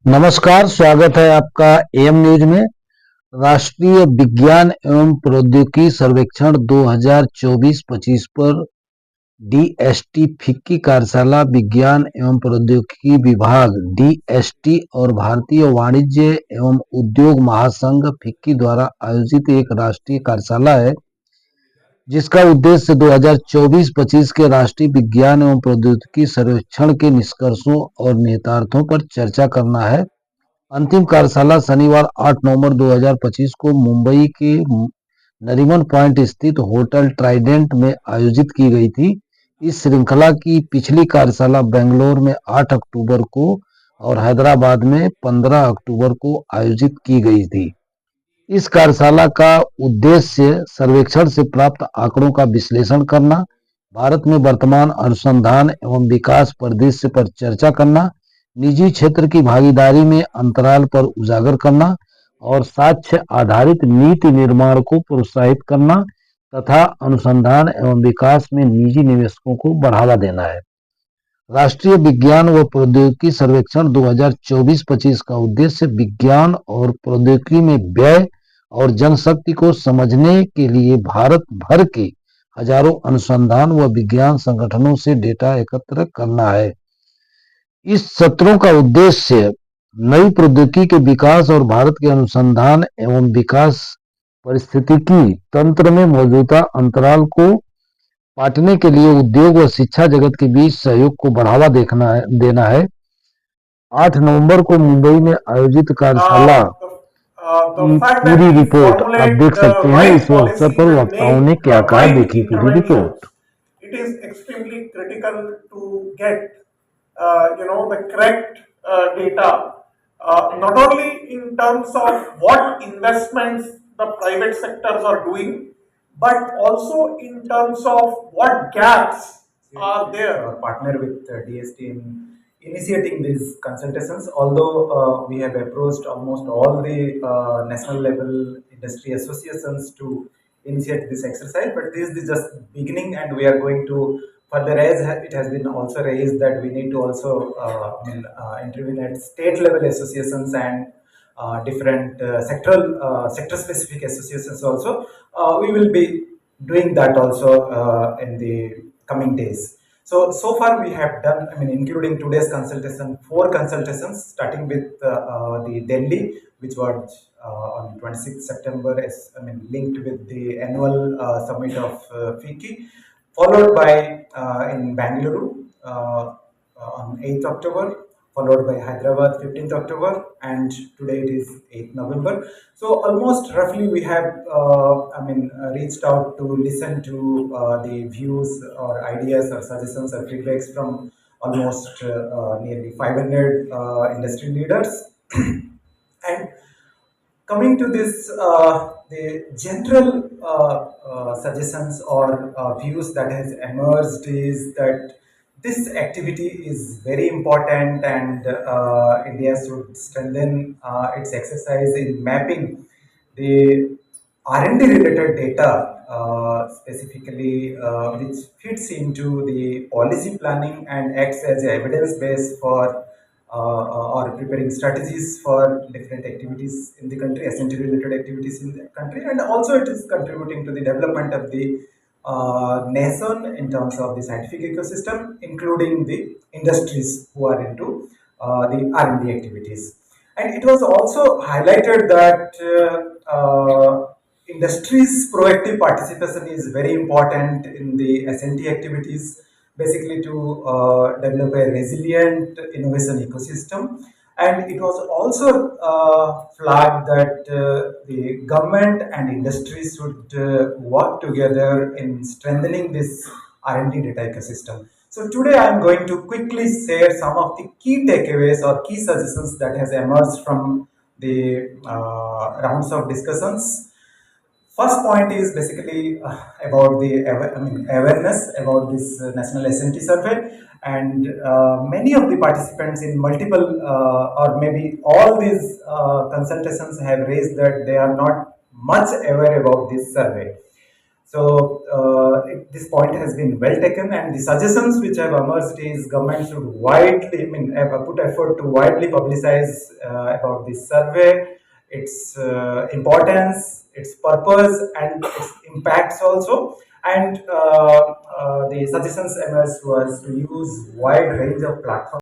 नमस्कार, स्वागत है आपका एम न्यूज में। राष्ट्रीय विज्ञान एवं प्रौद्योगिकी सर्वेक्षण 2024-25 पर डीएसटी फिक्की कार्यशाला विज्ञान एवं प्रौद्योगिकी विभाग डीएसटी और भारतीय वाणिज्य एवं उद्योग महासंघ फिक्की द्वारा आयोजित एक राष्ट्रीय कार्यशाला है, जिसका उद्देश्य 2024-25 के राष्ट्रीय विज्ञान एवं प्रौद्योगिकी सर्वेक्षण के निष्कर्षों और निहितार्थों पर चर्चा करना है। अंतिम कार्यशाला शनिवार 8 नवंबर 2025 को मुंबई के नरीमन पॉइंट स्थित होटल ट्राइडेंट में आयोजित की गई थी। इस श्रृंखला की पिछली कार्यशाला बेंगलोर में 8 अक्टूबर को और हैदराबाद में 15 अक्टूबर को आयोजित की गई थी। इस कार्यशाला का उद्देश्य सर्वेक्षण से प्राप्त आंकड़ों का विश्लेषण करना, भारत में वर्तमान अनुसंधान एवं विकास परिदृश्य पर चर्चा करना, निजी क्षेत्र की भागीदारी में अंतराल पर उजागर करना और साक्ष्य आधारित नीति निर्माण को प्रोत्साहित करना तथा अनुसंधान एवं विकास में निजी निवेशकों को बढ़ावा देना है। राष्ट्रीय विज्ञान व प्रौद्योगिकी सर्वेक्षण 2024-25 का उद्देश्य विज्ञान और प्रौद्योगिकी में व्यय और जनशक्ति को समझने के लिए भारत भर के हजारों अनुसंधान व विज्ञान संगठनों से डेटा एकत्र करना है। इस सत्रों का उद्देश्य नई प्रौद्योगिकी के विकास और भारत के अनुसंधान एवं विकास पारिस्थितिकी तंत्र में मौजूदा अंतराल को पाटने के लिए उद्योग व शिक्षा जगत के बीच सहयोग को बढ़ावा देना है। 8 नवंबर को मुंबई में आयोजित कार्यशाला की पूरी रिपोर्ट आप देख सकते हैं। इस अवसर पर वक्ताओं ने क्या कहा, देखिए पूरी report. It is extremely critical to get the correct data, not only in terms of what investments the private sectors are doing, but also in terms of what gaps are there. Partner with DST in initiating these consultations, although we have approached almost all the national level industry associations to initiate this exercise, but this is just beginning, and we are going to further, as it has been also raised that we need to also intervene at state level associations and different sector specific associations also. We will be doing that also in the coming days. So far we have done, including today's consultation, 4 consultations, starting with the Delhi, which was on 26th September, linked with the annual summit of FICCI, followed by in Bangalore on 8th October, followed by Hyderabad 15th October, and today it is 8th November. So almost roughly we have reached out to listen to the views or ideas or suggestions or feedbacks from almost nearly 500 industry leaders. And coming to this, the general suggestions or views that has emerged is that this activity is very important, and India should strengthen its exercise in mapping the R&D related data, specifically which fits into the policy planning and acts as evidence base for or preparing strategies for different activities in the country, S&T related activities in the country, and also it is contributing to the development of the nation in terms of the scientific ecosystem, including the industries who are into the R&D activities. And it was also highlighted that industries' proactive participation is very important in the S&T activities, basically to develop a resilient innovation ecosystem. And it was also flagged that the government and industry should work together in strengthening this R&D data ecosystem. So today I am going to quickly share some of the key takeaways or key suggestions that has emerged from the rounds of discussions. First point is basically about the awareness about this National S&T Survey, and many of the participants in multiple or maybe all these consultations have raised that they are not much aware about this survey. So this point has been well taken, and the suggestions which have emerged is government should widely, put effort to widely publicize about this survey, its importance, its purpose, and its impacts also. And the suggestions emerged was to use wide range of platforms